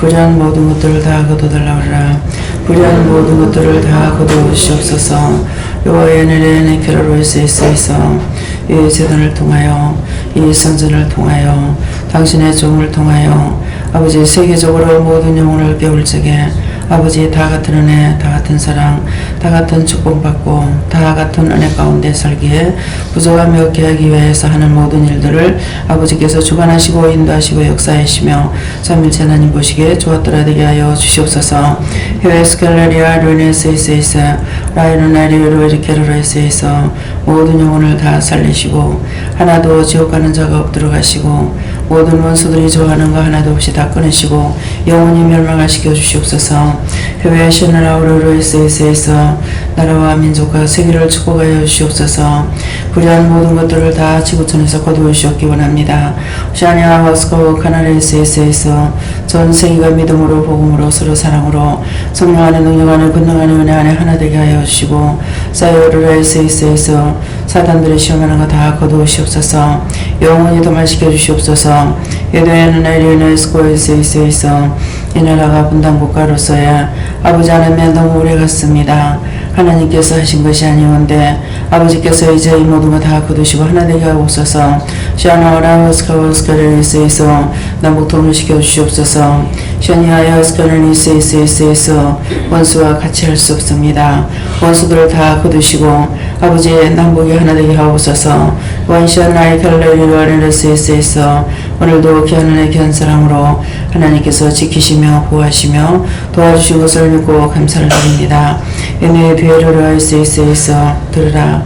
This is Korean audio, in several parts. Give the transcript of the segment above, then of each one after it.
불의한 모든 것들을 다 거두달라오라. 불의한 모든 것들을 다 거두시옵소서. 여호와의 은혜는 께로로에서 있어 이 제단을 통하여 이 선전을 통하여 당신의 종을 통하여 아버지 세계적으로 모든 영혼을 깨울 적에 아버지 다 같은 은혜, 다 같은 사랑, 다 같은 축복받고 다 같은 은혜 가운데 살기에 부족함이 없게 하기 위해서 하는 모든 일들을 아버지께서 주관하시고 인도하시고 역사하시며 삼일째 하나님 보시기에 좋았더라 되게 하여 주시옵소서. 해외 스칼라리아 루네스에서 라이노나리오로 이르케로에서 모든 영혼을 다 살리시고 하나도 지옥 가는 자가 없도록 하시고 모든 원수들이 좋아하는 거 하나도 없이 다 끊으시고 영원히 멸망하시켜 주시옵소서. 해외 셔나라우로로에서 나라와 민족과 세계를 축복하여 주시옵소서. 불의한 모든 것들을 다 지구촌에서 거두시옵기 원합니다. 샤냐 와스코 카나레스에서 전 세계가 믿음으로 복음으로 서로 사랑으로 성령 안에 능력 안에 권능 안에 은혜 안에 하나 되게 하여 주시고 사이오르라에서 사단들의 시험하는 거 다 거두시옵소서. 영원히 도말시켜 주시옵소서. 예도에는 에리오네스코에서 이 나라가 분당 국가로서야 아버지 하나님 너무 오래 갔습니다. 하나님께서 하신 것이 아니온데 아버지께서 이제 이 모든 거 다 거두시고 하나 되게 하옵소서. 샤나오라우스카우스카르리스에서 남북 통일시켜 주시옵소서. 샤니아야우스카르리스에서 원수와 같이 할 수 없습니다. 원수들을 다 거두시고 아버지의 남북이 하나 되게 하옵소서. 원샤나이칼레리와레스에서 오늘도 귀한은혜 귀한 사랑으로 하나님께서 지키시며 보호하시며 도와주신 것을 믿고 감사를 드립니다. 은혜의 베르라이스에서 들으라.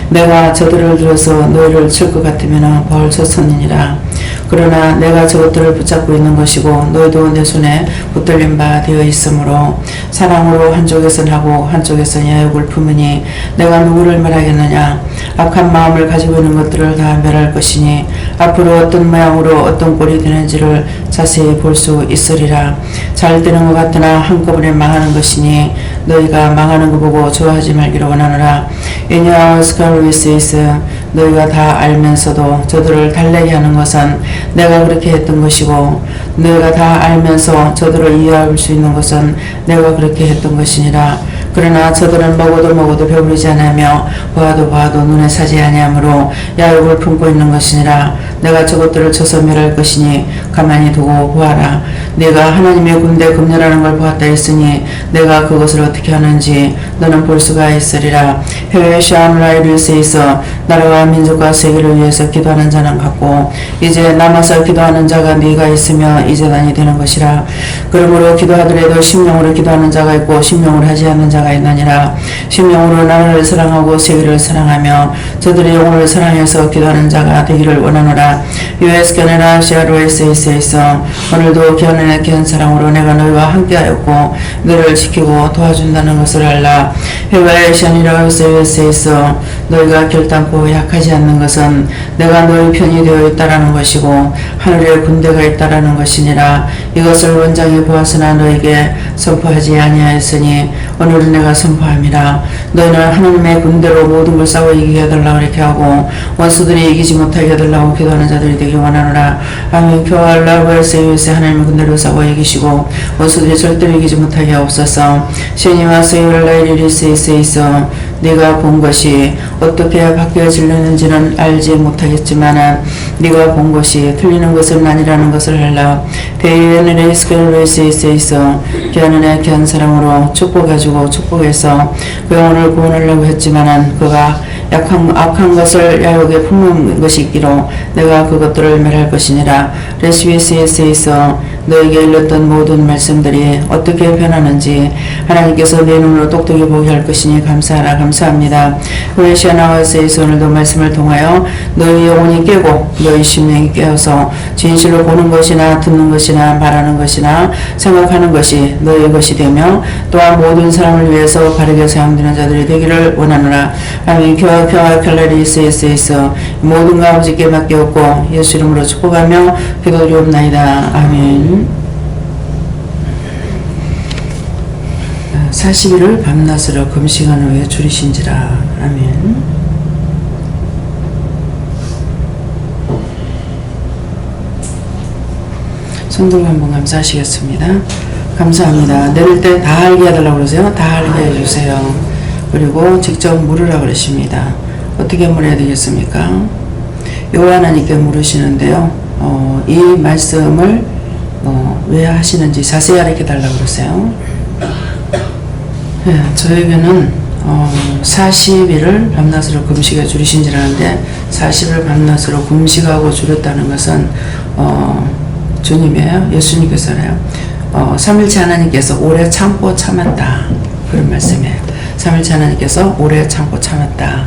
내가 저들을 들어서 너희를 칠 것 같으면 벌써 섰느니라. 그러나 내가 저것들을 붙잡고 있는 것이고 너희도 내 손에 붙들린 바 되어 있으므로 사랑으로 한쪽에선 하고 한쪽에선 야욕을 품으니 내가 누구를 멸하겠느냐. 악한 마음을 가지고 있는 것들을 다 멸할 것이니 앞으로 어떤 모양으로 어떤 꼴이 되는지를 자세히 볼 수 있으리라. 잘 되는 것 같으나 한꺼번에 망하는 것이니 너희가 망하는 거 보고 좋아하지 말기를 원하노라. 이냐스카루이스이스 너희가 다 알면서도 저들을 달래게 하는 것은 내가 그렇게 했던 것이고 너희가 다 알면서 저들을 이해할 수 있는 것은 내가 그렇게 했던 것이니라. 그러나 저들은 먹어도 배부르지 않으며 봐도 눈에 사지 아니하므로 야욕을 품고 있는 것이니라. 내가 저것들을 쳐서 멸할 것이니 가만히 두고 보아라. 내가 하나님의 군대 검열하는 걸 보았다 했으니 내가 그것을 어떻게 하는지 너는 볼 수가 있으리라. 해외 샤암라이르스에서 나라와 민족과 세계를 위해서 기도하는 자는 같고 이제 남아서 기도하는 자가 네가 있으며 이제 단이 되는 것이라. 그러므로 기도하더라도 심령으로 기도하는 자가 있고 심령으로 하지 않는 자가 있느니라. 심령으로 나라를 사랑하고 세계를 사랑하며 저들의 영혼을 사랑해서 기도하는 자가 되기를 원하노라. 유에스케네라 시아로에스에서 오늘도 귀한 귀한 사랑으로 내가 너희와 함께하였고 너희를 지키고 도와준다는 것을 알라. 해외 샤니라우스에서 너희가 결단코 약하지 않는 것은 내가 너희 편이 되어 있다라는 것이고 하늘에 군대가 있다라는 것이니라. 이것을 원장이 보았으나 너에게 선포하지 아니하였으니 오늘은 내가 선포함이라. 너희는 하나님의 군대로 모든 걸 싸워 이기게 해달라고 이렇게 하고 원수들이 이기지 못하게 해달라고 기도하는 자들이 되기 원하노라. 아멘. 교활라고에서 하나님의 군대로 싸워 이기시고 원수들이 절대로 이기지 못하게 하옵소서. 시니와 세율라이리스에서 네가 본 것이 어떻게 바뀌어지려는지는 알지 못하겠지만 네가 본 것이 틀리는 것은 아니라는 것을 알라. 대의원의 스켈레스에서 귀한은혜 귀한 사랑으로 축복해주고 축복해서 그 영혼을 구원하려고 했지만 그가 악한 것을 야욕에 품는 것이 있기로 내가 그것들을 멸할 것이니라. 레시비스에서 너에게 일렀던 모든 말씀들이 어떻게 변하는지 하나님께서 내 눈으로 똑똑히 보게 할 것이니 감사하라. 감사합니다. 웨시아나와스에서 오늘도 말씀을 통하여 너희 영혼이 깨고 너희 심령이 깨어서 진실로 보는 것이나 듣는 것이나 말하는 것이나 생각하는 것이 너희 것이 되며 또한 모든 사람을 위해서 바르게 사용되는 자들이 되기를 원하노라. 아멘. 교화 칼라리스에서 모든 가 아버지께 맡겼고 예수 이름으로 축복하며 기도드리옵나이다. 아멘. 40일을 밤낮으로 금식한 후에 줄이신지라. 아멘. 손들고 한번 감사하시겠습니다. 감사합니다. 내릴 때 다 알게 해달라고 그러세요. 다 알게 해주세요. 그리고 직접 물으라 그러십니다. 어떻게 물어야 되겠습니까? 여호와 하나님께 물으시는데요. 이 말씀을 왜 하시는지 자세히 알게 해달라고 그러세요. 네, 저에게는 40일을 밤낮으로 금식에 줄이신지라는데 40일 밤낮으로 금식하고 줄였다는 것은 주님이에요. 예수님께서요. 삼일체 하나님께서 오래 참고 참았다. 그런 말씀이에요. 삼일체 하나님께서 오래 참고 참았다.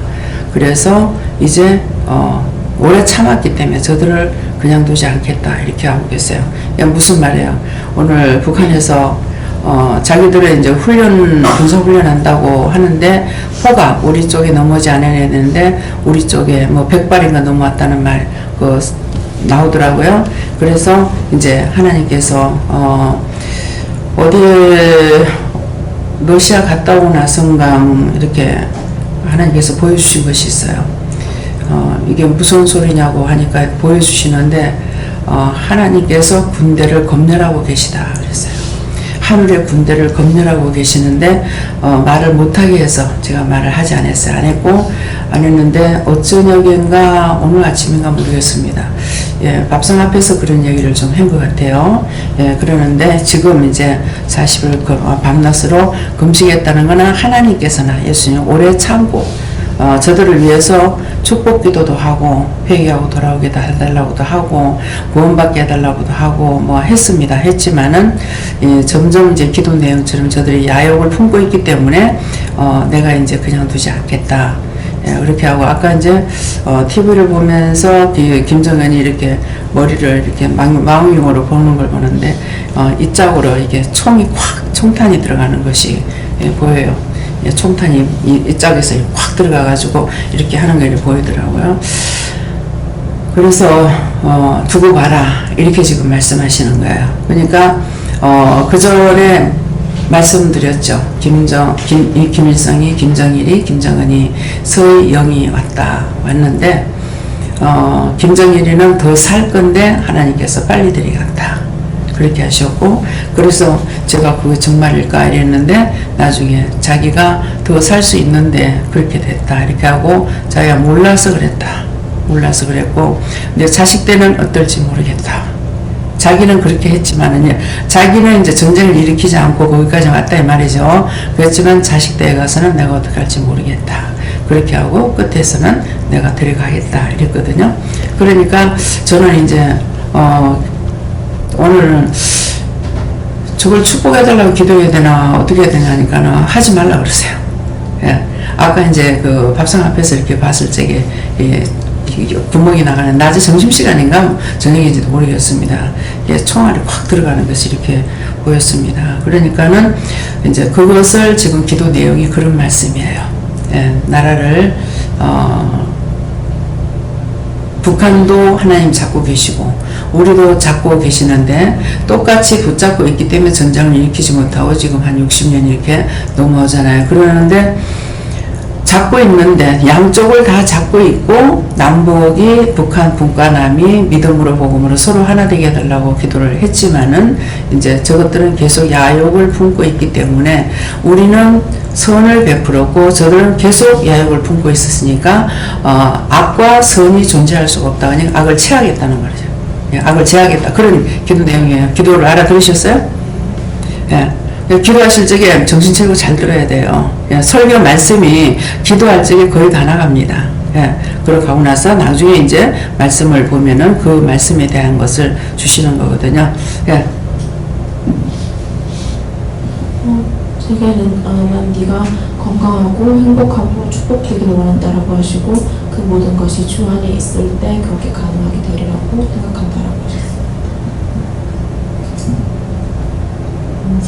그래서 이제 오래 참았기 때문에 저들을 그냥 두지 않겠다. 이렇게 하고 계세요. 무슨 말이에요? 오늘 북한에서 자기들의 이제 군사훈련 한다고 하는데, 포가 우리 쪽에 넘어오지 않아야 되는데, 우리 쪽에 뭐 100발인가 넘어왔다는 말, 나오더라고요. 그래서 이제 하나님께서, 어디에 러시아 갔다 오고 나선가, 이렇게 하나님께서 보여주신 것이 있어요. 이게 무슨 소리냐고 하니까 보여주시는데, 하나님께서 군대를 검열하고 계시다. 그랬어요. 하늘의 군대를 검열하고 계시는데 말을 못하게 해서 제가 말을 하지 않았어요. 안 했는데 어쩌녁인가 오늘 아침인가 모르겠습니다. 예, 밥상 앞에서 그런 얘기를 좀 한 것 같아요. 예, 그러는데 지금 이제 40일 밤낮으로 금식했다는 거는 하나님께서나 예수님 오래 참고 저들을 위해서 축복 기도도 하고 회개하고 돌아오게 해달라고도 하고 구원받게 해달라고도 하고 뭐 했습니다. 했지만은 점점 이제 기도 내용처럼 저들이 야욕을 품고 있기 때문에 내가 이제 그냥 두지 않겠다. 예, 그렇게 하고 아까 이제 TV를 보면서 김정은이 이렇게 머리를 이렇게 망원경으로 보는 걸 보는데 이 짝으로 이게 총탄이 들어가는 것이 보여요. 총탄이 이 짝에서 확 들어가가지고 이렇게 하는 게 보이더라고요. 그래서 두고 봐라 이렇게 지금 말씀하시는 거예요. 그러니까 그 전에 말씀드렸죠. 김일성이, 김정일이, 김정은이, 서영이 왔는데 김정일이는 더 살 건데 하나님께서 빨리 데려갔다. 그렇게 하셨고, 그래서 제가 그게 정말일까 이랬는데 나중에 자기가 더 살 수 있는데 그렇게 됐다 이렇게 하고 자기가 몰라서 그랬고, 근데 자식 때는 어떨지 모르겠다. 자기는 그렇게 했지만은 자기는 이제 전쟁을 일으키지 않고 거기까지 왔다 이 말이죠. 그렇지만 자식 때에 가서는 내가 어떻게 할지 모르겠다. 그렇게 하고 끝에서는 내가 데려가겠다 이랬거든요. 그러니까 저는 이제 오늘은 저걸 축복해달라고 기도해야 되나 어떻게 해야 되나 하니까는 하지 말라 그러세요. 예. 아까 이제 그 밥상 앞에서 이렇게 봤을 적에 구멍이 나가는 낮에 점심시간인가 저녁인지도 모르겠습니다. 예, 총알이 확 들어가는 것이 이렇게 보였습니다. 그러니까는 이제 그것을 지금 기도 내용이 그런 말씀이에요. 예, 나라를 북한도 하나님 잡고 계시고 우리도 잡고 계시는데 똑같이 붙잡고 있기 때문에 전쟁을 일으키지 못하고 지금 한 60년 이렇게 넘어오잖아요. 그러는데 잡고 있는데 양쪽을 다 잡고 있고 남북이 북한 북한남이 믿음으로 복음으로 서로 하나 되게 해달라고 기도를 했지만은 이제 저것들은 계속 야욕을 품고 있기 때문에 우리는 선을 베풀었고 저들은 계속 야욕을 품고 있었으니까 악과 선이 존재할 수가 없다. 그러니까 악을 체하겠다는 말이죠. 예, 악을 제하겠다. 그런 기도 내용이에요. 기도를 알아들으셨어요? 예. 기도하실 적에 정신 차리고 잘 들어야 돼요. 예, 설교 말씀이 기도할 적에 거의 다 나갑니다. 예, 그러고 가고 나서 나중에 이제 말씀을 보면은 그 말씀에 대한 것을 주시는 거거든요. 예. 세계는 난 네가 건강하고 행복하고 축복되기를 원한다라고 하시고 그 모든 것이 주 안에 있을 때 그렇게 가능하게 되리라고 생각한다라고 하셨어요.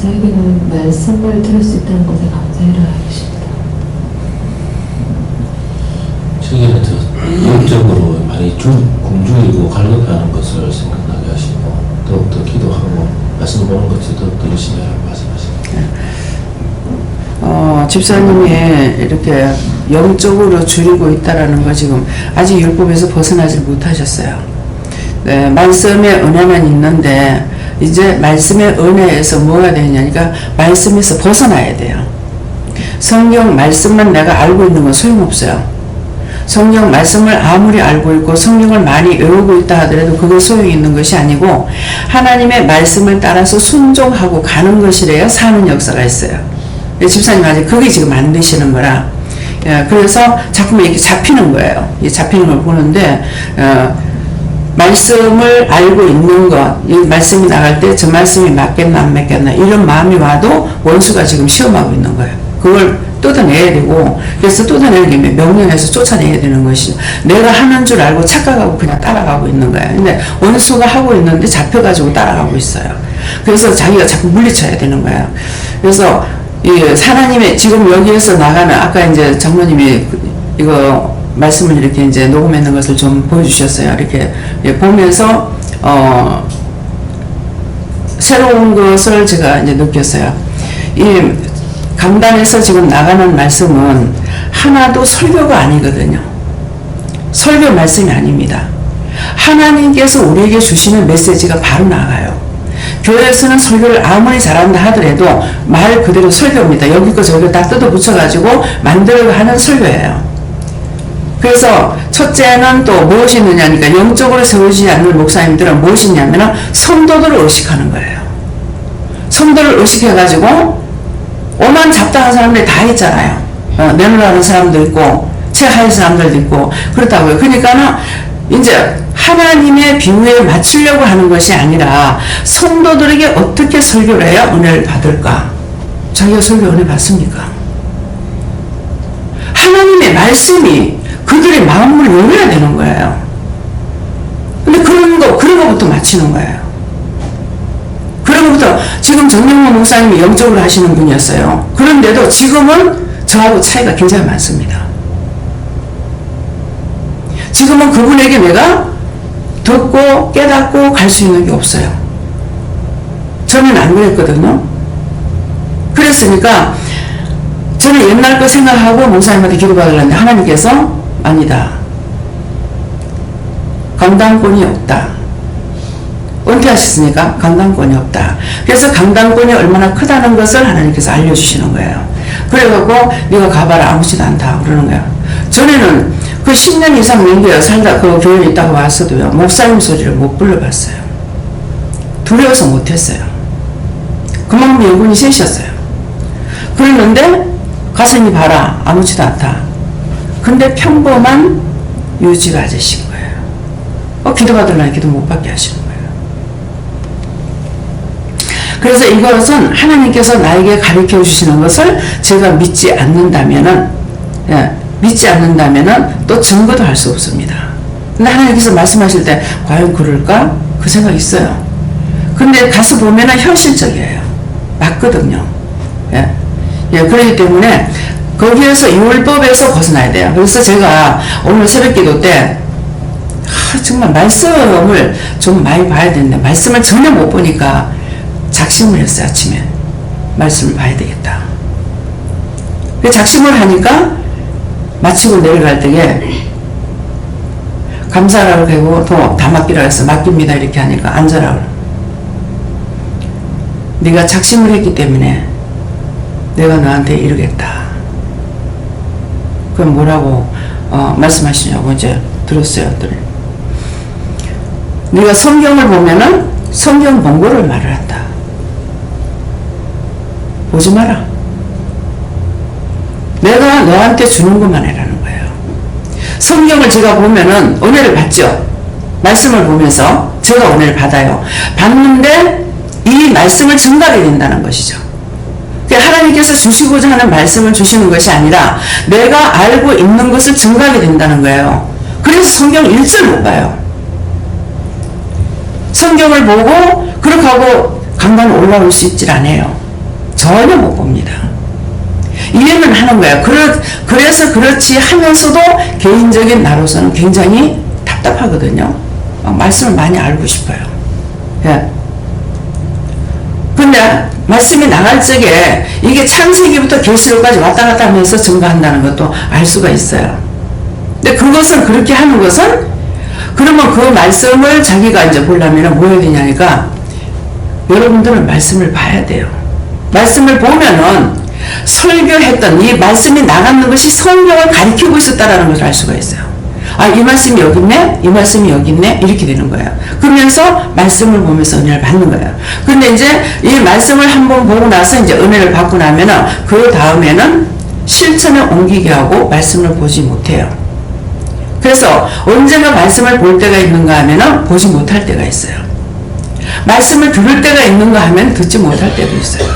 저에게는 말씀을 들을 수 있다는 것에 감사해라 하십니다. 저에게는 영적으로 많이 굶주리고 갈급해하는 것을 생각나게 하시고 더욱더 기도하고 말씀 보는 것이 더 들으시며 말씀하십니다. 집사님이 이렇게 영적으로 줄이고 있다라는 거 지금 아직 율법에서 벗어나지 못하셨어요. 네, 말씀의 은혜는 있는데 이제 말씀의 은혜에서 뭐가 되냐니까 말씀에서 벗어나야 돼요. 성경 말씀만 내가 알고 있는 건 소용없어요. 성경 말씀을 아무리 알고 있고 성경을 많이 외우고 있다 하더라도 그거 소용이 있는 것이 아니고 하나님의 말씀을 따라서 순종하고 가는 것이래요. 사는 역사가 있어요. 집사님 아직 그게 지금 안 되시는 거라. 그래서 자꾸만 이렇게 잡히는 거예요. 잡히는 걸 보는데 말씀을 알고 있는 것, 이 말씀이 나갈 때 저 말씀이 맞겠나 안 맞겠나 이런 마음이 와도 원수가 지금 시험하고 있는 거예요. 그걸 뜯어내야 되고, 그래서 뜯어내려면 명령해서 쫓아내야 되는 것이죠. 내가 하는 줄 알고 착각하고 그냥 따라가고 있는 거예요. 근데 원수가 하고 있는데 잡혀가지고 따라가고 있어요. 그래서 자기가 자꾸 물리쳐야 되는 거예요. 그래서 하나님의 지금 여기에서 나가는 아까 이제 장로님이 이거 말씀을 이렇게 이제 녹음했는 것을 좀 보여주셨어요. 이렇게 보면서 새로운 것을 제가 이제 느꼈어요. 이 강단에서 지금 나가는 말씀은 하나도 설교가 아니거든요. 설교 말씀이 아닙니다. 하나님께서 우리에게 주시는 메시지가 바로 나가요. 교회에서는 설교를 아무리 잘한다 하더라도 말 그대로 설교입니다. 여기 거 저기 다 뜯어 붙여가지고 만들어가는 설교예요. 그래서 첫째는 또 무엇이 있느냐니까 영적으로 세우지 않는 목사님들은 무엇이 있냐면 성도들을 의식하는 거예요. 성도를 의식해가지고 오만 잡다한 사람들이 다 있잖아요. 내놓으라는 사람도 있고 체할 사람들도 있고 그렇다고요. 그러니까는 이제 하나님의 비유에 맞추려고 하는 것이 아니라 성도들에게 어떻게 설교를 해야 은혜를 받을까? 자기가 설교 은혜 받습니까? 하나님의 말씀이 그들의 마음을 열어야 되는 거예요. 근데 그런 거부터 맞추는 거예요. 그런 것부터 지금 정명호 목사님이 영적으로 하시는 분이었어요. 그런데도 지금은 저하고 차이가 굉장히 많습니다. 지금은 그분에게 내가 듣고 깨닫고 갈 수 있는 게 없어요. 저는 안 그랬거든요. 그랬으니까 저는 옛날 거 생각하고 목사님한테 기도받으려는데 하나님께서 아니다. 감당권이 없다. 은퇴하셨으니까 감당권이 없다. 그래서 감당권이 얼마나 크다는 것을 하나님께서 알려주시는 거예요. 그래갖고 네가 가봐라 아무렇지도 않다 그러는 거예요. 전에는 그 10년 이상 넘게 살다 그 교회에 있다고 왔어도요. 목사님 소리를 못 불러봤어요. 두려워서 못했어요. 그만큼 연분이 세셨어요. 그랬는데 가서 니 봐라 아무렇지도 않다. 근데 평범한 유지가 아저씨인 거예요. 기도받으려니 기도 못 받게 하시는 거예요. 그래서 이것은 하나님께서 나에게 가르쳐 주시는 것을 제가 믿지 않는다면은 또 증거도 할 수 없습니다. 근데 하나님께서 말씀하실 때 과연 그럴까? 그 생각이 있어요. 근데 가서 보면은 현실적이에요. 맞거든요. 그렇기 때문에 거기에서 율법에서 벗어나야 돼요. 그래서 제가 오늘 새벽기도 때 정말 말씀을 좀 많이 봐야 되는데 말씀을 전혀 못 보니까 작심을 했어요. 아침에 말씀을 봐야 되겠다. 작심을 하니까 마치고 내려갈 때에 감사라고 하고 또 다 맡기라고 해서 맡깁니다 이렇게 하니까 앉아라고. 네가 작심을 했기 때문에 내가 너한테 이르겠다. 그럼 뭐라고 말씀하시냐고 이제 들었어요. 네가 성경을 보면은 성경 본거를 말을 한다. 보지 마라. 내가 너한테 주는 것만 해라는 거예요. 성경을 제가 보면은 은혜를 받죠. 말씀을 보면서 제가 은혜를 받아요. 받는데 이 말씀을 증가하게 된다는 것이죠. 하나님께서 주시고자 하는 말씀을 주시는 것이 아니라 내가 알고 있는 것을 증가하게 된다는 거예요. 그래서 성경 1절 못 봐요. 성경을 보고 그렇게 하고 강단 올라올 수 있질 않아요. 전혀 못 봅니다. 이해는 하는 거예요. 그래서 그렇지 하면서도 개인적인 나로서는 굉장히 답답하거든요. 말씀을 많이 알고 싶어요. 근데 말씀이 나갈 적에 이게 창세기부터 계시록까지 왔다 갔다 하면서 증가한다는 것도 알 수가 있어요. 근데 그것은 그렇게 하는 것은 그러면 그 말씀을 자기가 이제 보려면 뭐 해야 되냐니까 여러분들은 말씀을 봐야 돼요. 말씀을 보면은 설교했던 이 말씀이 나가는 것이 성경을 가리키고 있었다라는 것을 알 수가 있어요. 아, 이 말씀이 여기 있네? 이 말씀이 여기 있네? 이렇게 되는 거예요. 그러면서 말씀을 보면서 은혜를 받는 거예요. 근데 이제 이 말씀을 한번 보고 나서 이제 은혜를 받고 나면은 그 다음에는 실천에 옮기게 하고 말씀을 보지 못해요. 그래서 언제가 말씀을 볼 때가 있는가 하면은 보지 못할 때가 있어요. 말씀을 들을 때가 있는가 하면 듣지 못할 때도 있어요.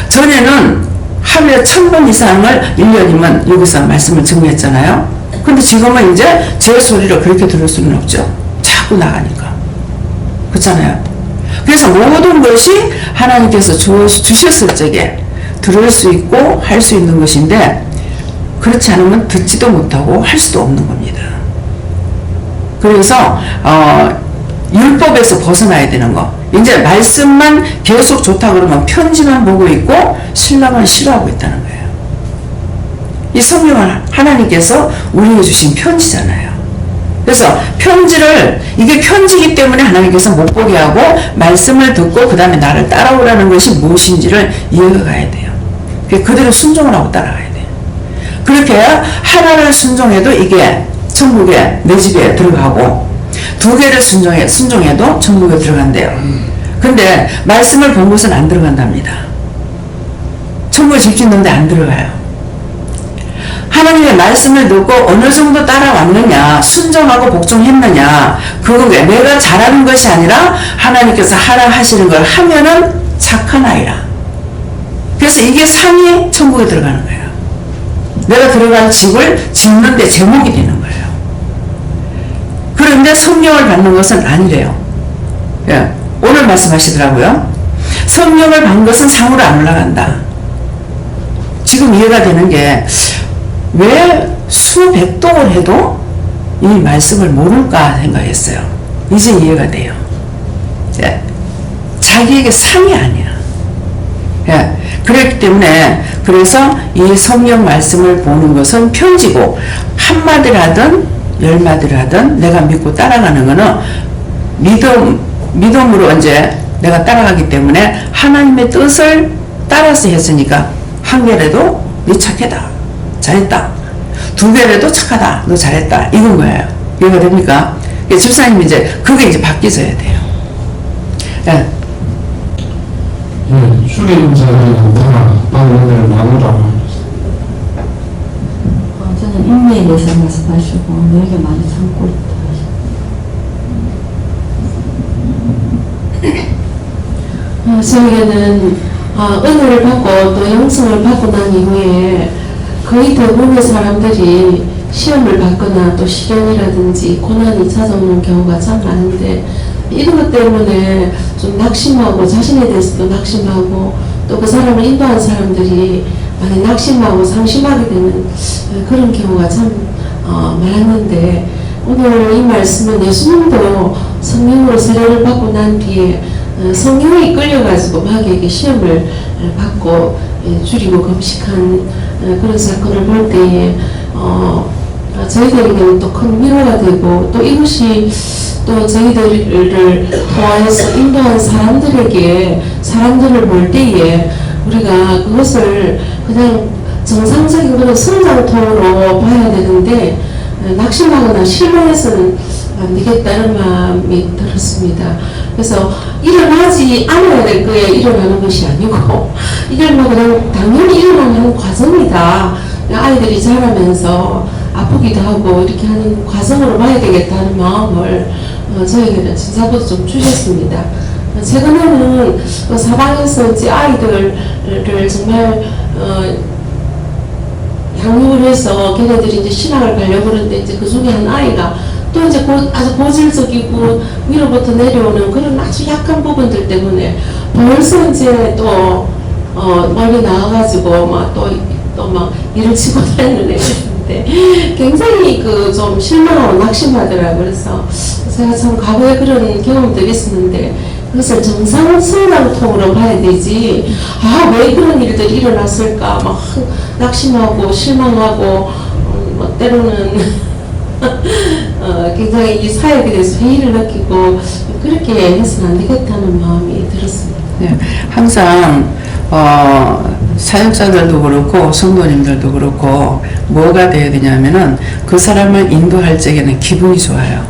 전에는 하루에 1000번 이상을 1년이면 여기서 말씀을 증거했잖아요. 근데 지금은 이제 제 소리를 그렇게 들을 수는 없죠. 자꾸 나가니까. 그렇잖아요. 그래서 모든 것이 하나님께서 주셨을 적에 들을 수 있고 할 수 있는 것인데 그렇지 않으면 듣지도 못하고 할 수도 없는 겁니다. 그래서 율법에서 벗어나야 되는 거. 이제 말씀만 계속 좋다 그러면 편지만 보고 있고 신랑은 싫어하고 있다는 거예요. 이 성경은 하나님께서 우리에게 주신 편지잖아요. 그래서 편지를 이게 편지이기 때문에 하나님께서 못 보게 하고 말씀을 듣고 그 다음에 나를 따라오라는 것이 무엇인지를 이해가 가야 돼요. 그대로 순종을 하고 따라가야 돼요. 그렇게 해야 하나를 순종해도 이게 천국에 내 집에 들어가고 2개를 순종해도 천국에 들어간대요. 근데 말씀을 본 곳은 안 들어간답니다. 천국에 집 짓는데 안 들어가요. 하나님의 말씀을 듣고 어느 정도 따라왔느냐, 순종하고 복종했느냐, 그게 내가 잘하는 것이 아니라 하나님께서 하라 하시는 걸 하면은 착한 아이라. 그래서 이게 상이 천국에 들어가는 거예요. 내가 들어간 집을 짓는 데 제목이 되는 거예요. 그런데 성령을 받는 것은 아니래요. 예, 오늘 말씀하시더라고요. 성령을 받는 것은 상으로 안 올라간다. 지금 이해가 되는 게 왜 수백동을 해도 이 말씀을 모를까 생각했어요. 이제 이해가 돼요. 예, 자기에게 상이 아니야. 예, 그렇기 때문에 그래서 이 성령 말씀을 보는 것은 편지고 한마디를 하든 10마디를 하든 내가 믿고 따라가는 거는 믿음으로 이제 내가 따라가기 때문에 하나님의 뜻을 따라서 했으니까 한 개라도 네 착하다, 잘했다. 2개라도 착하다, 너 잘했다. 이건 거예요. 이해가 됩니까? 집사님 이제 그게 이제 바뀌어져야 돼요. 예. 예, 출애굽자는 오늘 나누라. 저는 인내에 대해서 말씀하시고 너에게 많이 참고 있다. 저에게는 은혜를 받고 또 영성을 받고 난 이후에 거의 대부분의 사람들이 시험을 받거나 또 시련이라든지 고난이 찾아오는 경우가 참 많은데 이런 것 때문에 좀 낙심하고 자신에 대해서도 낙심하고 또 그 사람을 인도한 사람들이 많이 낙심하고 상심하게 되는 그런 경우가 참 많았는데 오늘 이 말씀은 예수님도 성령으로 세례를 받고 난 뒤에 성령에 이끌려가지고 마귀에게 시험을 받고 줄이고 금식한 그런 사건을 볼 때에 저희들에게는 또 큰 위로가 되고 또 이것이 또 저희들을 통하여서 인도한 사람들을 볼 때에 우리가 그것을 그냥 정상적인 그런 성장통으로 봐야 되는데 낙심하거나 실망해서는 안 되겠다는 마음이 들었습니다. 그래서 일어나지 않아야 될 거에 일어나는 것이 아니고 이걸 뭐 그냥 당연히 일어나는 과정이다. 아이들이 자라면서 아프기도 하고 이렇게 하는 과정으로 봐야 되겠다는 마음을 저에게는 진짜보다 좀 주셨습니다. 최근에는 사방에서 이제 아이들을 정말 양육을 해서 걔네들이 이제 신학을 가려고 그러는데 이제 그 중에 한 아이가 또 이제 아주 고질적이고 위로부터 내려오는 그런 아주 약한 부분들 때문에 벌써 이제 또 멀리 나와가지고 막 또 막 일을 치고 다니는 애들인데 굉장히 그 좀 실망하고 낙심하더라고요. 그래서 제가 참 과거에 그런 경험들이 있었는데 그것을 정상 성장통으로 봐야 되지 왜 그런 일들이 일어났을까 막 낙심하고 실망하고 뭐 때로는 굉장히 이 사역에 대해서 회의를 느끼고 그렇게 해서는 안 되겠다는 마음이 들었습니다. 네, 항상 사역자들도 그렇고 성도님들도 그렇고 뭐가 돼야 되냐면은 그 사람을 인도할 적에는 기분이 좋아요.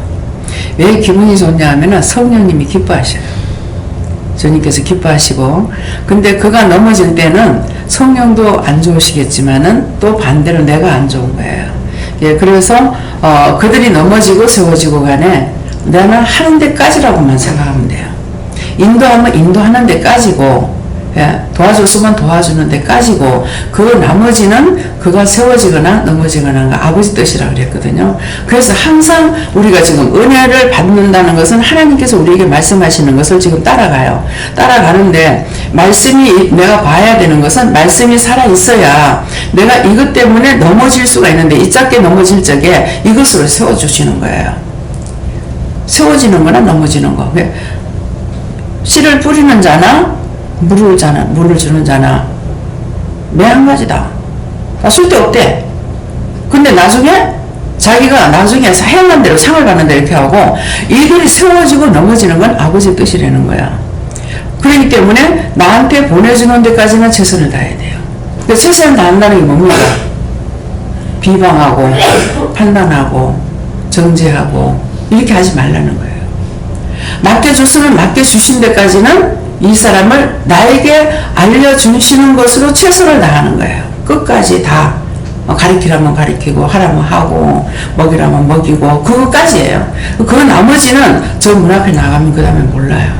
왜 기분이 좋냐 하면은 성령님이 기뻐하셔요. 주님께서 기뻐하시고, 근데 그가 넘어질 때는 성령도 안 좋으시겠지만은 또 반대로 내가 안 좋은 거예요. 예, 그래서 그들이 넘어지고 세워지고 간에 나는 하는 데까지라고만 생각하면 돼요. 인도하면 인도하는 데까지고, 예, 도와줬으면 도와주는 데까지고, 그 나머지는 그가 세워지거나 넘어지거나가 아버지 뜻이라고 그랬거든요. 그래서 항상 우리가 지금 은혜를 받는다는 것은 하나님께서 우리에게 말씀하시는 것을 지금 따라가요. 따라가는데 말씀이 내가 봐야 되는 것은 말씀이 살아있어야 내가 이것 때문에 넘어질 수가 있는데 이 작게 넘어질 적에 이것으로 세워주시는 거예요. 세워지는 거나 넘어지는 거. 씨를 뿌리는 자나 물을 주는 자나 매 한 가지다. 쓸데없대. 근데 자기가 나중에 행한 대로 상을 받는다 이렇게 하고 이들이 세워지고 넘어지는 건 아버지 뜻이라는 거야. 그렇기 때문에 나한테 보내주는 데까지는 최선을 다해야 돼요. 근데 최선을 다한다는 게 뭡니까? 비방하고 판단하고 정죄하고 이렇게 하지 말라는 거예요. 맡겨줬으면 맡겨주신 데까지는 이 사람을 나에게 알려주시는 것으로 최선을 다하는 거예요. 끝까지 다 가르치라면 가르치고 하라면 하고 먹이라면 먹이고 그것까지예요. 그 나머지는 저 문 앞에 나가면 그 다음에 몰라요.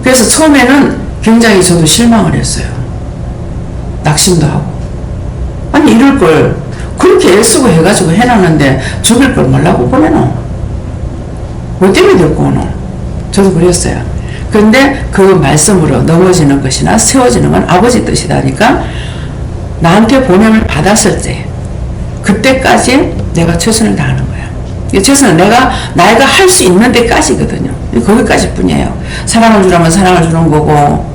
그래서 처음에는 굉장히 저도 실망을 했어요. 낙심도 하고 아니 이럴 걸 그렇게 애쓰고 해가지고 해놨는데 죽일 걸 뭐라고 보내노? 뭐 때문에 들고 오노? 저도 그랬어요. 그런데 그 말씀으로 넘어지는 것이나 세워지는 건 아버지 뜻이다니까 나한테 보냄을 받았을 때 그때까지 내가 최선을 다하는 거야. 최선은 내가 할 수 있는 데까지거든요. 거기까지 뿐이에요. 사랑을 주라면 사랑을 주는 거고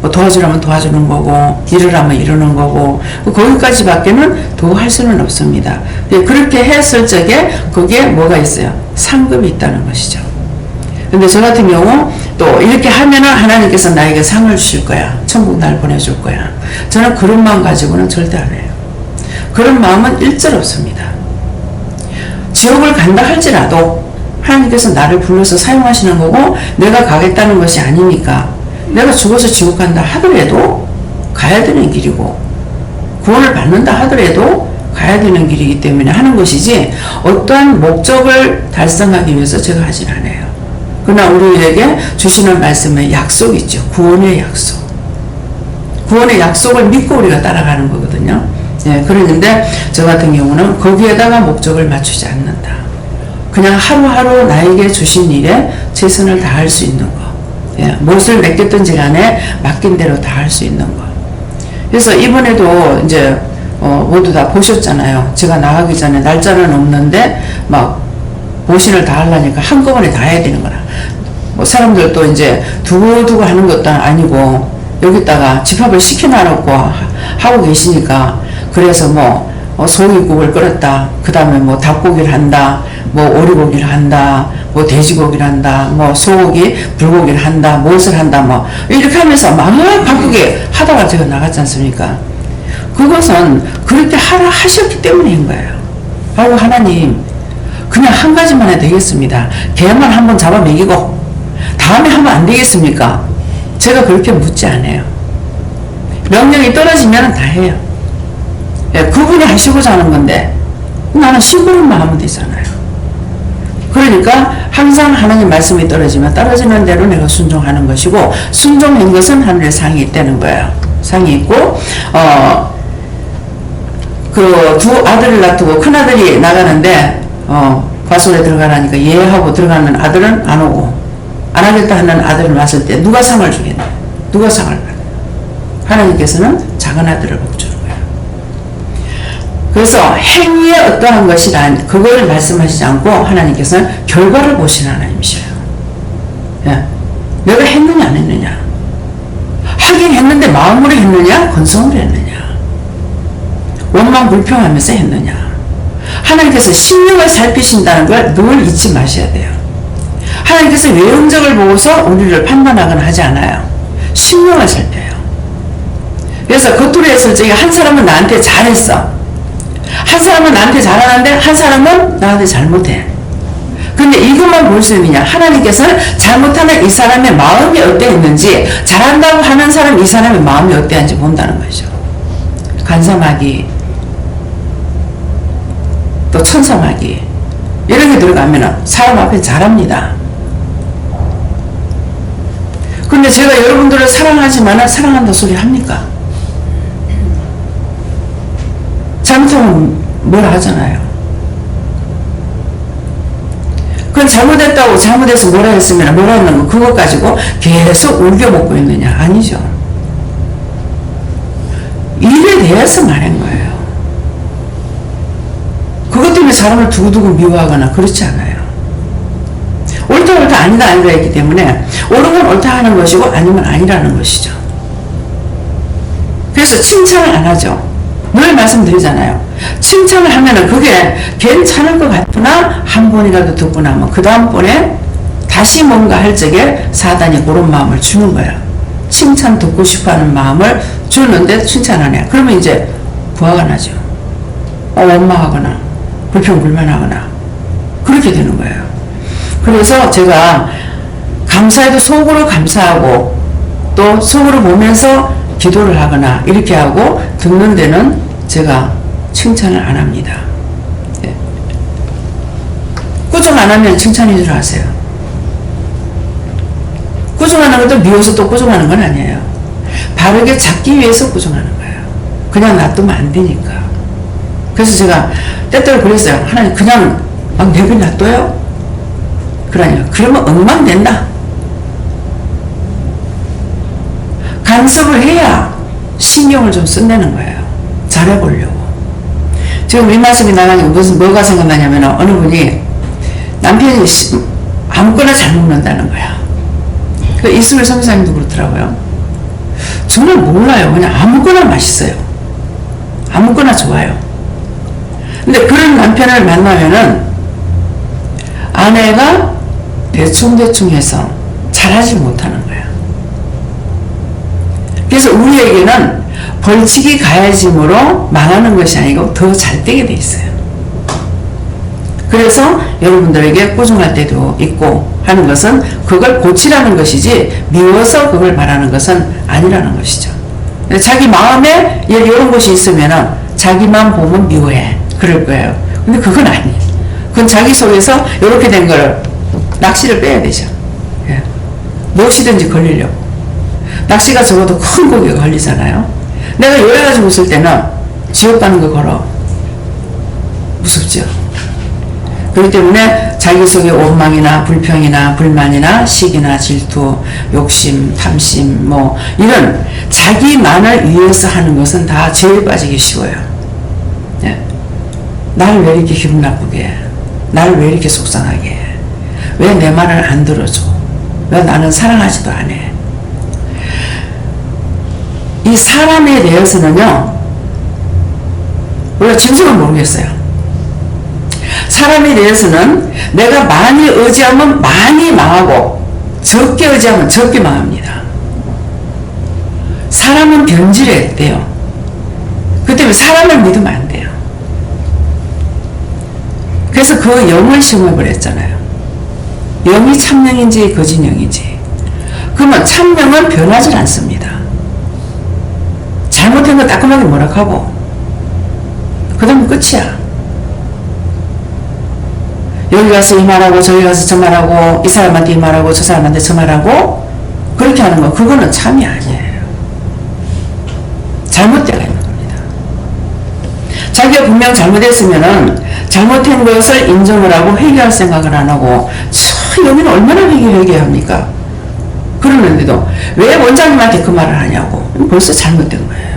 뭐 도와주라면 도와주는 거고 이러라면 이러는 거고 거기까지 밖에는 더 할 수는 없습니다. 그렇게 했을 적에 거기에 뭐가 있어요? 상급이 있다는 것이죠. 근데 저 같은 경우 또 이렇게 하면은 하나님께서 나에게 상을 주실 거야. 천국 날 보내줄 거야. 저는 그런 마음 가지고는 절대 안 해요. 그런 마음은 일절 없습니다. 지옥을 간다 할지라도 하나님께서 나를 불러서 사용하시는 거고 내가 가겠다는 것이 아니니까 내가 죽어서 지옥 간다 하더라도 가야 되는 길이고 구원을 받는다 하더라도 가야 되는 길이기 때문에 하는 것이지 어떠한 목적을 달성하기 위해서 제가 하진 않아요. 그러나 우리에게 주시는 말씀에 약속이 있죠. 구원의 약속. 구원의 약속을 믿고 우리가 따라가는 거거든요. 예, 그러는데 저 같은 경우는 거기에다가 목적을 맞추지 않는다. 그냥 하루하루 나에게 주신 일에 최선을 다할 수 있는 거. 예, 무엇을 맡겼든지 간에 맡긴 대로 다 할 수 있는 거. 그래서 이번에도 이제 모두 다 보셨잖아요. 제가 나가기 전에 날짜는 없는데 막 보신을 다 하려니까 한꺼번에 다 해야 되는 거라. 뭐 사람들도 이제 두고두고 하는 것도 아니고 여기다가 집합을 시켜놔놓고 하고 계시니까 그래서 뭐 소고기국을 끓였다. 그 다음에 뭐 닭고기를 한다. 뭐 오리고기를 한다. 뭐 돼지고기를 한다. 뭐 소고기, 불고기를 한다. 무엇을 한다. 뭐 이렇게 하면서 막 바쁘게 하다가 제가 나갔지 않습니까? 그것은 그렇게 하셨기 때문인 거예요. 아이고 하나님 그냥 한 가지만 해도 되겠습니다. 개만 한번 잡아 먹이고 다음에 하면 안 되겠습니까? 제가 그렇게 묻지 않아요. 명령이 떨어지면 다 해요. 예, 그분이 하시고자 하는 건데 나는 심부름만 하면 되잖아요. 그러니까 항상 하나님 말씀이 떨어지면 떨어지는 대로 내가 순종하는 것이고 순종한 것은 하늘에 상이 있다는 거예요. 상이 있고 그 두 아들을 놔두고 큰 아들이 나가는데 과소에 들어가라니까 예 하고 들어가는 아들은 안 오고 안 하겠다 하는 아들을 왔을 때 누가 상을 주겠나? 누가 상을 받아요? 하나님께서는 작은 아들을 복주는 거예요. 그래서 행위의 어떠한 것이란 그걸 말씀하시지 않고 하나님께서는 결과를 보시는 하나님이셔요. 예. 내가 했느냐 안 했느냐? 하긴 했는데 마음으로 했느냐? 건성으로 했느냐? 원망 불평하면서 했느냐? 하나님께서 심령을 살피신다는 걸 늘 잊지 마셔야 돼요. 하나님께서 외형적을 보고서 우리를 판단하거나 하지 않아요. 심령을 살펴요. 그래서 겉으로 했을 적에 한 사람은 나한테 잘했어. 한 사람은 나한테 잘하는데 한 사람은 나한테 잘못해. 근데 이것만 볼 수 있느냐? 하나님께서는 잘못하는 이 사람의 마음이 어땠는지, 잘한다고 하는 사람 이 사람의 마음이 어땠는지 본다는 거죠. 간사마귀, 또 천사마귀 이런 게 들어가면 사람 앞에 잘합니다. 근데 제가 여러분들을 사랑하지만 사랑한다 소리 합니까? 잘못하면 뭐라 하잖아요. 그건 잘못했다고 잘못해서 뭐라 했으면 뭐라 했는 거 그것 가지고 계속 울겨먹고 있느냐? 아니죠. 일에 대해서 말한 거예요. 그것 때문에 사람을 두고두고 미워하거나 그렇지 않아요. 옳다 아니다 했기 때문에 옳은 건 옳다 하는 것이고 아니면 아니라는 것이죠. 그래서 칭찬을 안 하죠. 늘 말씀드리잖아요. 칭찬을 하면은 그게 괜찮을 것 같구나 한 번이라도 듣고 나면 그 다음번에 다시 뭔가 할 적에 사단이 그런 마음을 주는 거예요. 칭찬 듣고 싶어하는 마음을 주는데 칭찬 안 해. 그러면 이제 부하가 나죠. 원망하거나 불평불만하거나 그렇게 되는 거예요. 그래서 제가 감사해도 속으로 감사하고 또 속으로 보면서 기도를 하거나 이렇게 하고 듣는 데는 제가 칭찬을 안 합니다. 예. 꾸중 안 하면 칭찬인 줄 아세요. 꾸중하는 것도 미워서 또 꾸중하는 건 아니에요. 바르게 잡기 위해서 꾸중하는 거예요. 그냥 놔두면 안 되니까. 그래서 제가 때때로 그랬어요. 하나님 그냥 막 내버려 놔둬요? 그러니까 그러면 엉망된다. 간섭을 해야 신경을 좀 쓴다는 거예요. 잘해보려고. 지금 이 말씀이 나가니까 무슨 뭐가 생각나냐면 어느 분이 남편이 아무거나 잘 먹는다는 거야. 그 이승을 선교사님도 그렇더라고요. 저는 몰라요. 그냥 아무거나 맛있어요. 아무거나 좋아요. 근데 그런 남편을 만나면은 아내가 대충대충 해서 잘하지 못하는 거야. 그래서 우리에게는 벌칙이 가해짐으로 망하는 것이 아니고 더 잘 되게 돼 있어요. 그래서 여러분들에게 꾸중할 때도 있고 하는 것은 그걸 고치라는 것이지 미워서 그걸 말하는 것은 아니라는 것이죠. 자기 마음에 이런 것이 있으면 자기만 보면 미워해. 그럴 거예요. 근데 그건 아니에요. 그건 자기 속에서 이렇게 된 걸 낚시를 빼야 되죠. 예. 무엇이든지 걸리려고. 낚시가 적어도 큰 고기가 걸리잖아요. 내가 요래 가지고 있을 때는 지옥 가는 거 걸어. 무섭죠. 그렇기 때문에 자기 속에 원망이나 불평이나 불만이나 시기나 질투, 욕심, 탐심 뭐 이런 자기만을 위해서 하는 것은 다 죄에 빠지기 쉬워요. 예. 나를 왜 이렇게 기분 나쁘게 해? 나를 왜 이렇게 속상하게 해? 왜 내 말을 안 들어줘? 왜 나는 사랑하지도 않아? 이 사람에 대해서는요, 우리가 진실은 모르겠어요. 사람에 대해서는 내가 많이 의지하면 많이 망하고 적게 의지하면 적게 망합니다. 사람은 변질해야 돼요. 그 때문에 사람을 믿으면 안 돼요. 그래서 그 영을 시험해버렸잖아요. 영이 참영인지 거짓영인지. 그러면 참영은 변하지 않습니다. 잘못한 거 따끔하게 뭐라하고 그 다음에 끝이야. 여기 가서 이 말하고 저기 가서 저 말하고 이 사람한테 이 말하고 저 사람한테 저 말하고 그렇게 하는 거 그거는 참이 아니에요. 잘못되어 있는 겁니다. 자기가 분명 잘못했으면은 잘못한 것을 인정을 하고 회개할 생각을 안 하고 여기는 얼마나 회개해야 합니까? 그러는데도 왜 원장님한테 그 말을 하냐고. 벌써 잘못된 거예요.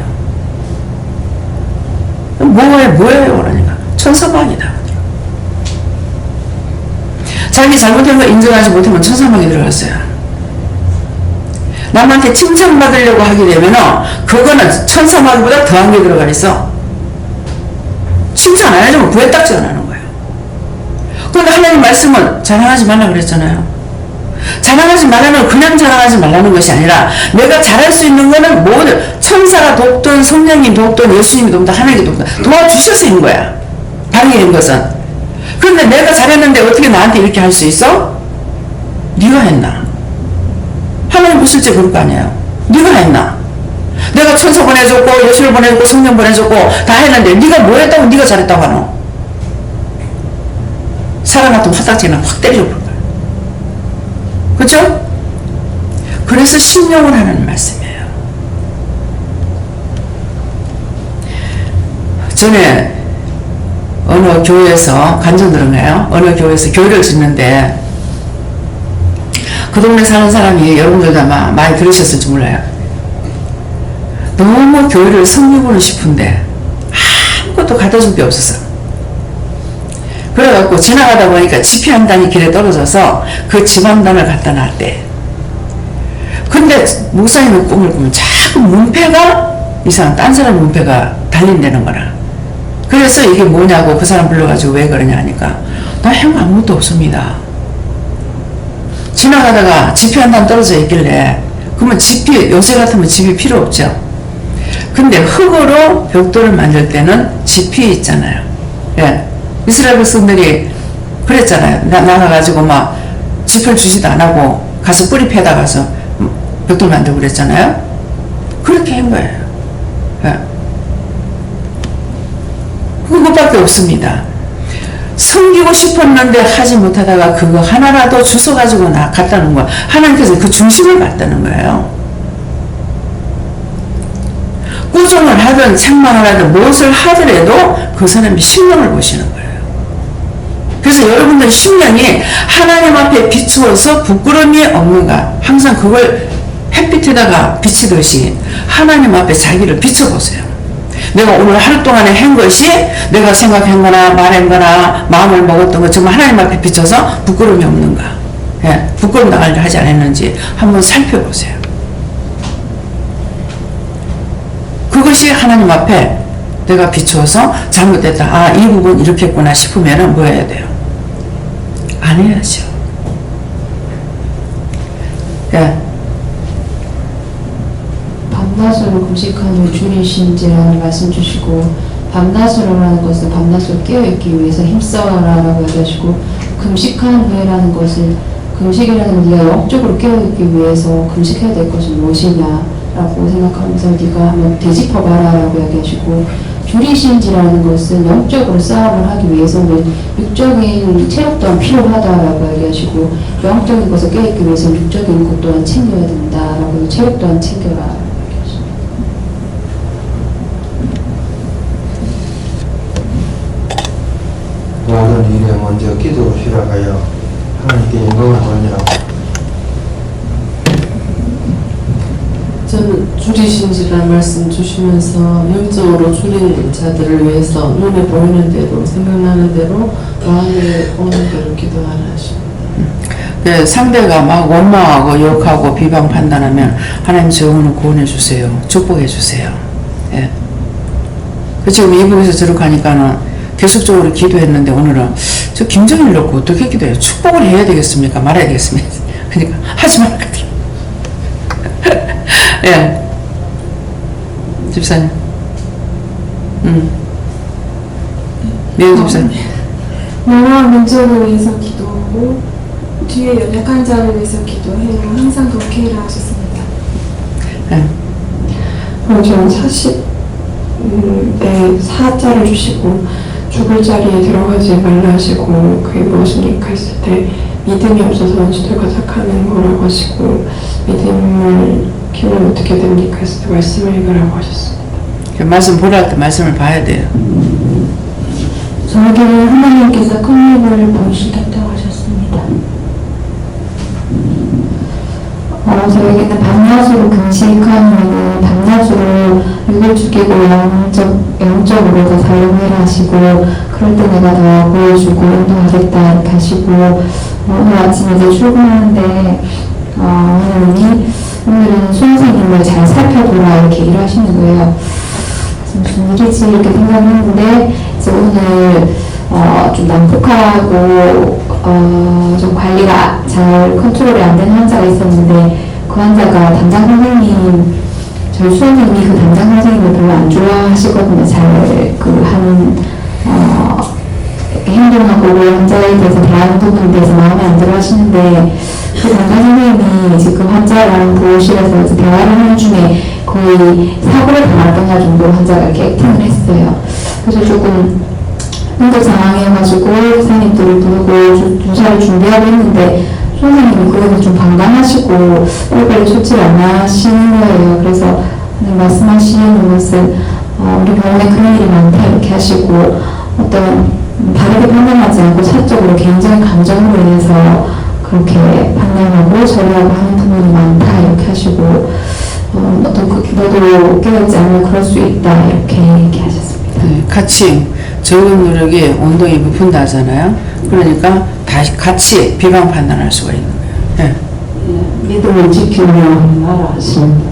뭐예요 그러니까 천사막이다. 자기 잘못한 거 인정하지 못하면 천사막이 들어갔어요. 남한테 칭찬받으려고 하게 되면 그거는 천사막보다 더한 게 들어가 있어. 칭찬 안 해주면 구애딱지가 나는 거예요. 그런데 하나님 말씀은 자랑하지 말라 그랬잖아요. 자랑하지 말라는 그냥 자랑하지 말라는 것이 아니라 내가 잘할 수 있는 거는 모든 천사가 돕든 성령이 돕든 예수님이 돕든 하나님이 돕든 도와주셔서 인 거야. 다르게 인 것은. 그런데 내가 잘했는데 어떻게 나한테 이렇게 할 수 있어? 네가 했나? 하나님 보실지 그럴 거 아니에요. 네가 했나? 내가 천사 보내줬고 예수를 보내줬고 성령 보내줬고 다 했는데 네가 뭐 했다고 네가 잘했다고 하노? 사람 같으면 화딱지나 확 때려볼 거야. 그렇죠? 그래서 신령을 하는 말씀이에요. 전에 어느 교회에서 간증 들은가요? 어느 교회에서 교회를 짓는데 그 동네 사는 사람이 여러분들도 아마 많이 들으셨을지 몰라요. 너무 교회를 섬기고는 싶은데 아무것도 갖다 줄 게 없었어. 그래갖고 지나가다 보니까 지폐 한 단이 길에 떨어져서 그 집 한 단을 갖다 놨대. 근데 목사님의 꿈을 꾸면 자꾸 문패가 이상한 딴 사람 문패가 달린다는 거라. 그래서 이게 뭐냐고 그 사람 불러가지고 왜 그러냐 하니까 나 형 아무것도 없습니다. 지나가다가 지폐 한 단 떨어져 있길래 그러면 지폐 요새 같으면 지폐 필요 없죠. 근데 흙으로 벽돌을 만들 때는 지폐 있잖아요. 예. 이스라엘 백성들이 그랬잖아요. 나가가지고 막 지폐를 주지도 안 하고 가서 뿌리 패다 가서 벽돌 만들고 그랬잖아요. 그렇게 한 거예요. 예. 그것밖에 없습니다. 섬기고 싶었는데 하지 못하다가 그거 하나라도 주워가지고 갖다 놓은 거야. 하나님께서 그 중심을 받다는 거예요. 꾸중을 하든 책망을 하든 무엇을 하더라도 그 사람이 신령을 보시는 거예요. 그래서 여러분들 신령이 하나님 앞에 비추어서 부끄러움이 없는가 항상 그걸 햇빛에다가 비치듯이 하나님 앞에 자기를 비춰보세요. 내가 오늘 하루 동안에 한 것이 내가 생각한 거나 말한 거나 마음을 먹었던 것 정말 하나님 앞에 비춰서 부끄러움이 없는가, 예, 부끄러움 나갈 일 하지 않았는지 한번 살펴보세요. 그것이 하나님 앞에 내가 비추어서 잘못됐다. 아, 이 부분 이렇게 했구나 싶으면 뭐 해야 돼요? 안 해야죠. 예. 밤낮으로 금식하는 주이신지라는 말씀 주시고 밤낮으로라는 것은 밤낮으로 깨어있기 위해서 힘써라라고 얘기하시고 금식한 후에라는 것은 금식이라는 건 네가 영적으로 깨어있기 위해서 금식해야 될 것은 무엇이냐라고 생각하면서 네가 한번 되짚어봐라라고 얘기하시고 주리신지라는 것은 영적으로 싸움을 하기 위해서는 육적인 체력 또한 필요하다라고 얘기하시고 영적인 것을 깨닫기 위해서는 육적인 것 또한 챙겨야 된다라고 체력 또한 챙겨라. 모든 일에 먼저 기도로 시작하여 하나님께 영광을 돌리라고. 저는 줄이신지라는 말씀 주시면서 영적으로 줄인 자들을 위해서 눈에 보이는 대로 생각나는 대로 마음에 오는 대로 기도하라 하십니다. 그 상대가 막 원망하고 욕하고 비방 판단하면 하나님 저 영혼을 구원해 주세요. 축복해 주세요. 예. 그 지금 이북에서 저렇게 하니까는 계속적으로 기도했는데 오늘은 저 김정일 놓고 어떻게 기도해요? 축복을 해야 되겠습니까? 말아야 되겠습니까? 그러니까 하지 말거든요. 예. 집사님. 네, 집사님. 나라와 민족을 위해서 기도하고 뒤에 연약한 자를 위해서 기도해요. 항상 그렇게 해라 하셨습니다. 예. 저는 40에 사자를 주시고 죽을 자리에 들어가지 말라 하시고 그게 무엇입니까 했을 때 믿음이 없어서 원수들과 작하는 거라고 하시고 믿음을 키우면 어떻게 됩니까 했을 때 말씀을 읽으라고 하셨습니다. 그 말씀 보라 할 때 말씀을 봐야 돼요. 저에게는 하나님께서 큰 힘을 보이시겠다고 하셨습니다. 저에게는 밤낮으로 금식하면 밤낮으로 육을 죽이고 영적으로 더 사용해라 하시고 그럴 때 내가 더 보여주고 운동하겠다 이렇게 하시고 오늘 아침에 이제 출근하는데 하나님이 오늘은 수험생님을 잘 살펴보라 이렇게 일하시는 거예요. 무슨 일이지 이렇게 생각했는데 이제 그래서 오늘 좀 난폭하고 좀 관리가 잘 컨트롤이 안 되는 환자가 있었는데 그 환자가 담당 선생님, 저희 수원님이 그 담당 선생님을 별로 안 좋아하시거든요. 잘 그 하는 행동하고 그 환자에 대해서 대하는 부분에 대해서 마음에 안 들어 하시는데 그 담당 선생님이 지금 환자랑 보호실에서 대화를 하는 중에 거의 사고를 당할 뻔할 정도로 환자가 이렇게 액팅을 했어요. 그래서 조금 응급 상황이어가지고 의사님들을 부르고 주사를 준비하고 했는데 선생님이 그거는 좀 방관하시고 빨리빨리 조치를 안 하시는 거예요. 그래서 말씀하시는 것은 우리 병원에 그런 일이 많다 이렇게 하시고 어떤 다르게 판단하지 않고 사적으로 개인적인 감정으로 인해서 그렇게 판단하고 처리하고 하는 부분이 많다 이렇게 하시고 어떤 그 기도도 깨닫지 않으면 그럴 수 있다 이렇게 얘기하셨습니다. 네, 같이 적은 노력이 엉덩이 부푼다 하잖아요. 그러니까 다시 같이 비방 판단할 수가 있는 거예요. 네. 믿음을 지키며 하라 하십니다.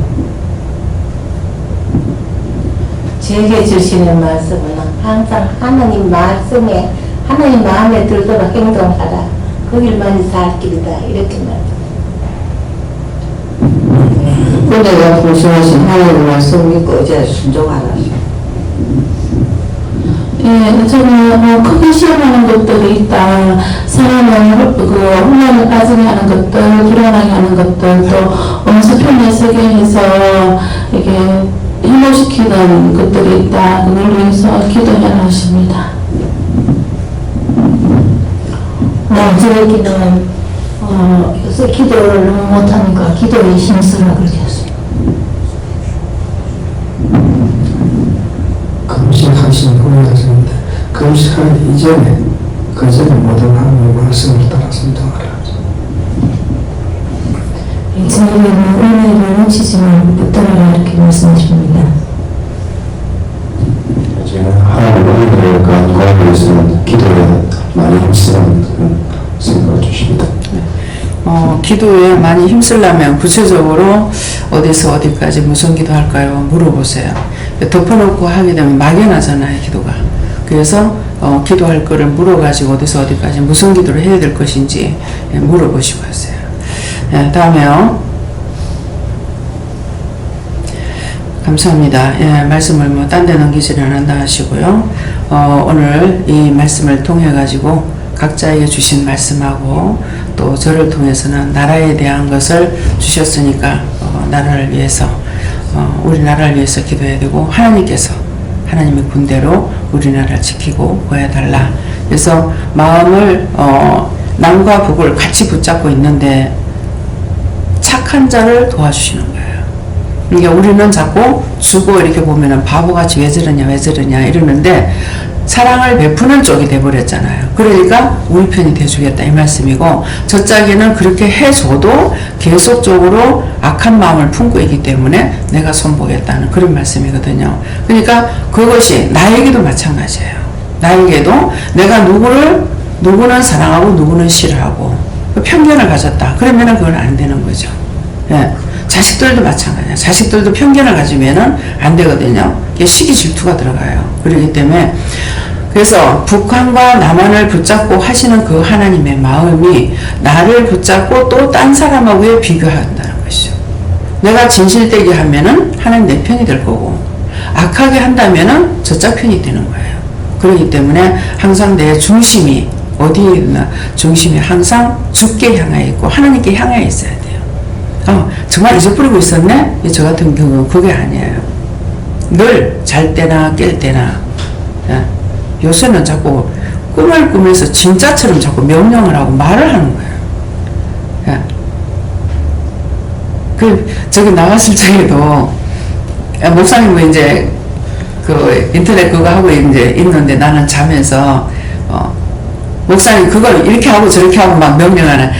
제게 주시는 말씀은 항상 하나님 말씀에 하나님 마음에 들도록 행동하라. 그 길만이 살 길이다. 이렇게 말씀. 내가 보시하신 하나님 말씀 믿고 어제 순종하라. 예, 저는 크게 시험하는 것들이 있다. 사람을 혼란을 빠지게 하는 것들, 불안하게 하는 것들, 또 원수편에 서게 해서 이게 힘을 것들이 있다. 그걸 위해서 기도해라 하십니다. 저의 기도는 요새 기도를 너무 못하니까 기도에 힘쓰라 그렇게 했어요. 금식하신 후에 하셨는데 금식하기 이전에 그전에 모든 하나님의 말씀을 따라 순종하라. 저에게는 은혜를 놓치지만 붙들어라 이렇게 말씀하십니다. 제가 하나님 은혜를 간구하기 위해서는 기도에 많이 힘쓰는 그런 생각을 주십니다. 기도에 많이 힘쓰려면 구체적으로 어디서 어디까지 무슨 기도할까요? 물어보세요. 덮어놓고 하게 되면 막연하잖아요, 기도가. 그래서 기도할 거를 물어가지고 어디서 어디까지 무슨 기도를 해야 될 것인지 물어보시고 하세요. 다음에요. 감사합니다. 말씀을 뭐 딴 데 넘기지는 않는다 하시고요. 오늘 이 말씀을 통해 가지고 각자에게 주신 말씀하고 또 저를 통해서는 나라에 대한 것을 주셨으니까 나라를 위해서 우리나라를 위해서 기도해야 되고 하나님께서 하나님의 군대로 우리나라를 지키고 보여달라. 그래서 마음을 남과 북을 같이 붙잡고 있는데 착한 자를 도와주시는 거예요. 그러니까 우리는 자꾸 주고 이렇게 보면은 바보같이 왜 저러냐 이러는데 사랑을 베푸는 쪽이 돼버렸잖아요. 그러니까 우리 편이 돼주겠다 이 말씀이고 저 짝에는 그렇게 해줘도 계속적으로 악한 마음을 품고 있기 때문에 내가 손보겠다는 그런 말씀이거든요. 그러니까 그것이 나에게도 마찬가지예요. 나에게도 내가 누구는 사랑하고 누구는 싫어하고 편견을 가졌다. 그러면은 그건 안 되는 거죠. 예. 자식들도 마찬가지예요. 자식들도 편견을 가지면은 안 되거든요. 이게 시기 질투가 들어가요. 그렇기 때문에 그래서 북한과 남한을 붙잡고 하시는 그 하나님의 마음이 나를 붙잡고 또 딴 사람하고의 비교한다는 것이죠. 내가 진실되게 하면은 하나님 내 편이 될 거고 악하게 한다면은 저짝 편이 되는 거예요. 그렇기 때문에 항상 내 중심이 어디에 있나 중심이 항상 주께 향해 있고 하나님께 향해 있어야 돼요. 정말 잊어버리고 있었네? 저 같은 경우는 그게 아니에요. 늘 잘 때나 깰 때나 요새는 자꾸 꿈을 꾸면서 진짜처럼 자꾸 명령을 하고 말을 하는 거예요. 저기 나갔을 적에도 목사님 뭐 이제 그 인터넷 그거 하고 이제 있는데 나는 자면서 목사님 그걸 이렇게 하고 저렇게 하고 막 명령하는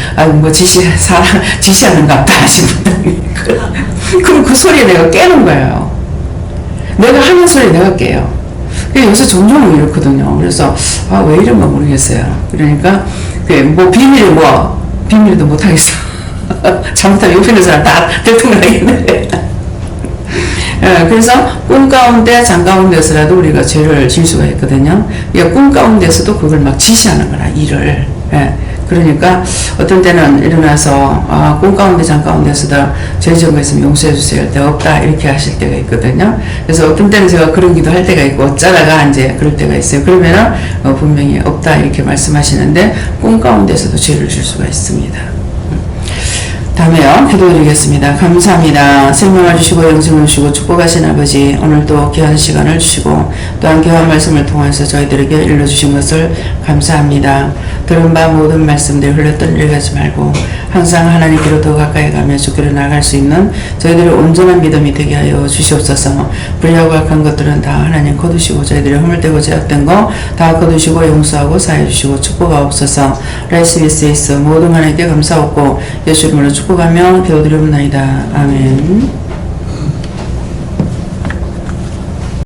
뭐 지시하는 것 같다 하시는 그럼 그 소리에 내가 깨는 거예요. 내가 하는 소리에 내가 깨요. 요새 종종 이렇거든요. 그래서 왜 이런가 모르겠어요. 그러니까 뭐 비밀도 못하겠어. 잘못하면 옆에 있는 사람 다 대통령 하겠네. 예, 그래서 꿈 가운데 잠 가운데서라도 우리가 죄를 질 수가 있거든요. 그러니까 꿈 가운데서도 그걸 막 지시하는 거라, 일을. 예, 그러니까 어떤 때는 일어나서 꿈 가운데 잠 가운데서도 죄 지은 거 있으면 용서해 주세요 할 때 없다 이렇게 하실 때가 있거든요. 그래서 어떤 때는 제가 그런 기도 할 때가 있고 어쩌다가 이제 그럴 때가 있어요. 그러면은 분명히 없다 이렇게 말씀하시는데 꿈 가운데서도 죄를 질 수가 있습니다. 다음에요. 기도드리겠습니다. 감사합니다. 생명을 주시고 영생을 주시고 축복하신 아버지, 오늘도 귀한 시간을 주시고 또한 귀한 말씀을 통해서 저희들에게 일러주신 것을 감사합니다. 들은 바 모든 말씀들 흘렸던 일 하지 말고 항상 하나님께로 더 가까이 가며 주께로 나아갈 수 있는 저희들의 온전한 믿음이 되게 하여 주시옵소서. 불의하고 악한 것들은 다 하나님 거두시고 저희들의 허물되고 죄악된 거 다 거두시고 용서하고 사해 주시고 축복하옵소서. 라이스비스에서 모든 하나님께 감사하고 예수 이름으로 축복하며 기도드리옵나이다. 아멘.